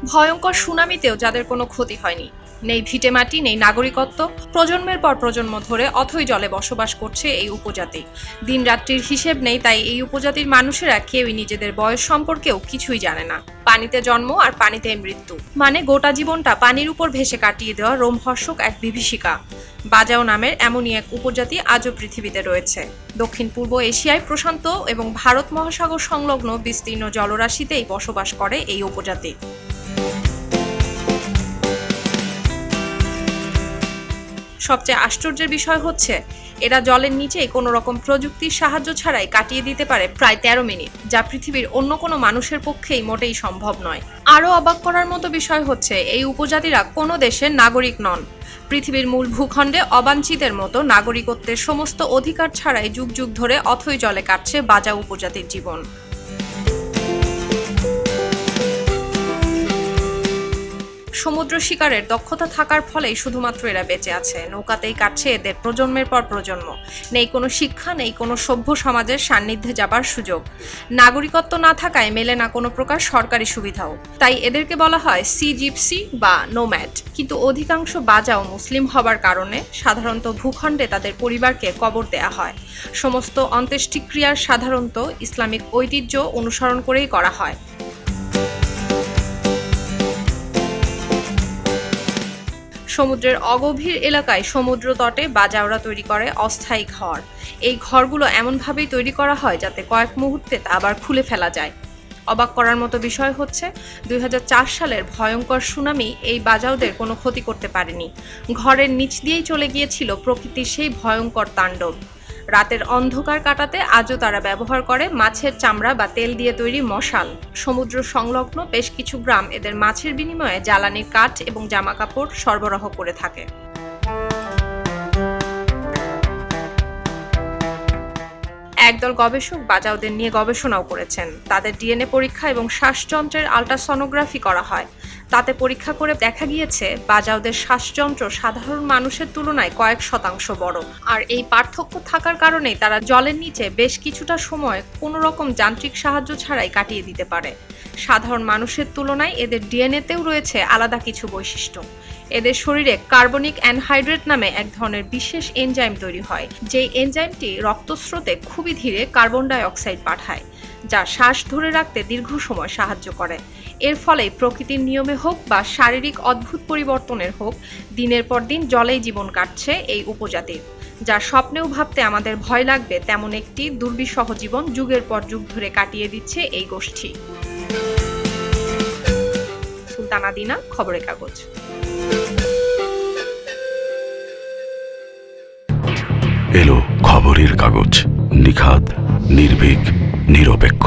ভয়ঙ্কর সুনামিতেও যাদের কোনো ক্ষতি হয়নি, নেই ভিটেমাটি, নেই নাগরিকত্ব, প্রজন্মের পর প্রজন্ম ধরে অথই জলে বসবাস করছে এই উপজাতি। দিনরাত্রির হিসেব নেই, তাই এই উপজাতির মানুষেরা কেউই নিজেদের বয়স সম্পর্কেও কিছুই জানে না। পানিতে জন্ম আর পানিতেই মৃত্যু, মানে গোটা জীবনটা পানির উপর ভেসে কাটিয়ে দেওয়া রোমহর্ষক এক বিভীষিকা। বাজাও নামের এমনই এক উপজাতি আজও পৃথিবীতে রয়েছে। দক্ষিণ পূর্ব এশিয়ায় প্রশান্ত এবং ভারত মহাসাগর সংলগ্ন বিস্তীর্ণ জলরাশিতেই বসবাস করে এই উপজাতি। সবচেয়ে আশ্চর্যের বিষয় হচ্ছে, এরা জলের নিচেই কোনো রকম প্রযুক্তির সাহায্য ছাড়াই কাটিয়ে দিতে পারে প্রায় 13 মিনিট, যা পৃথিবীর অন্য কোনো মানুষের পক্ষেই মোটেই সম্ভব নয়। আরও অবাক করার মতো বিষয় হচ্ছে, এই উপজাতিরা কোনো দেশের নাগরিক নন। পৃথিবীর মূল ভূখণ্ডে অবাঞ্ছিতের মতো নাগরিকত্বের সমস্ত অধিকার ছাড়াই যুগ যুগ ধরে অথই জলে কাটছে বাজাও উপজাতির জীবন। সমুদ্র শিকারের দক্ষতা থাকার ফলেই শুধুমাত্র এরা বেঁচে আছে। নৌকাতেই কাটছে এদের প্রজন্মের পর প্রজন্ম। নেই কোনো শিক্ষা, নেই কোনো সভ্য সমাজের সান্নিধ্যে যাবার সুযোগ। নাগরিকত্ব না থাকায় মেলে না কোনো প্রকার সরকারি সুবিধাও। তাই এদেরকে বলা হয় সি জিপসি বা নোম্যাড। কিন্তু অধিকাংশ বাজাও মুসলিম হবার কারণে সাধারণত ভূখণ্ডে তাদের পরিবারকে কবর দেয়া হয়। সমস্ত অন্ত্যেষ্টিক্রিয়ার সাধারণত ইসলামিক ঐতিহ্য অনুসরণ করেই করা হয়। সমুদ্রের অগভীর এলাকায় সমুদ্র তটে বাজাওরা তৈরি করে অস্থায়ী ঘর। এই ঘরগুলো এমনভাবেই তৈরি করা হয় যাতে কয়েক মুহূর্তে তা আবার খুলে ফেলা যায়। অবাক করার মতো বিষয় হচ্ছে, 2004 সালের ভয়ঙ্কর সুনামি এই বাজাওদের কোনো ক্ষতি করতে পারেনি। ঘরের নিচ দিয়েই চলে গিয়েছিল প্রকৃতির সেই ভয়ঙ্কর তাণ্ডব। রাতের অন্ধকার কাটাতে আজও তারা ব্যবহার করে মাছের চামড়া বা তেল দিয়ে তৈরি মশাল। সমুদ্র সংলগ্ন বেশ কিছু গ্রাম এদের মাছের বিনিময়ে জ্বালানির কাঠ এবং জামাকাপড় সরবরাহ করে থাকে। একদল গবেষক বাজাওদের নিয়ে গবেষণাও করেছেন। তাদের ডিএনএ পরীক্ষা এবং শ্বাসযন্ত্রের আল্ট্রাসনোগ্রাফি করা হয়। তাতে পরীক্ষা করে দেখা গিয়েছে বাজাওদের শ্বাসযন্ত্র সাধারণ মানুষের তুলনায় কয়েক শতাংশ বড়। আর এই পার্থক্য থাকার কারণেই তারা জলের নিচে বেশ কিছুটা সময় কোনো রকম যান্ত্রিক সাহায্য ছাড়াই কাটিয়ে দিতে পারে। সাধারণ মানুষের তুলনায় এদের ডিএনএতেও রয়েছে আলাদা কিছু বৈশিষ্ট্য। এদের শরীরে কার্বনিক অ্যানহাইড্রেট নামে এক ধরনের বিশেষ এনজাইম তৈরি হয়, যেই এনজাইমটি রক্তস্রোতে খুবই ধীরে কার্বন ডাই অক্সাইড পাঠায়, যা শ্বাস ধরে রাখতে দীর্ঘ সময় সাহায্য করে। এর ফলে প্রকৃতির নিয়মে হোক বা শারীরিক অদ্ভুত পরিবর্তনের হোক, দিনের পর দিন জলেই জীবন কাটছে এই উপজাতির, যা স্বপ্নেও ভাবতে আমাদের ভয় লাগবে তেমন একটি দুর্বিষহ জীবন যুগের পর যুগ ধরে কাটিয়ে দিচ্ছে এই গোষ্ঠী। সুলতানা দিনা, খবরের কাগজ। এলো খবরের কাগজ, নিখাদ, নির্ভীক, নিরপেক্ষ।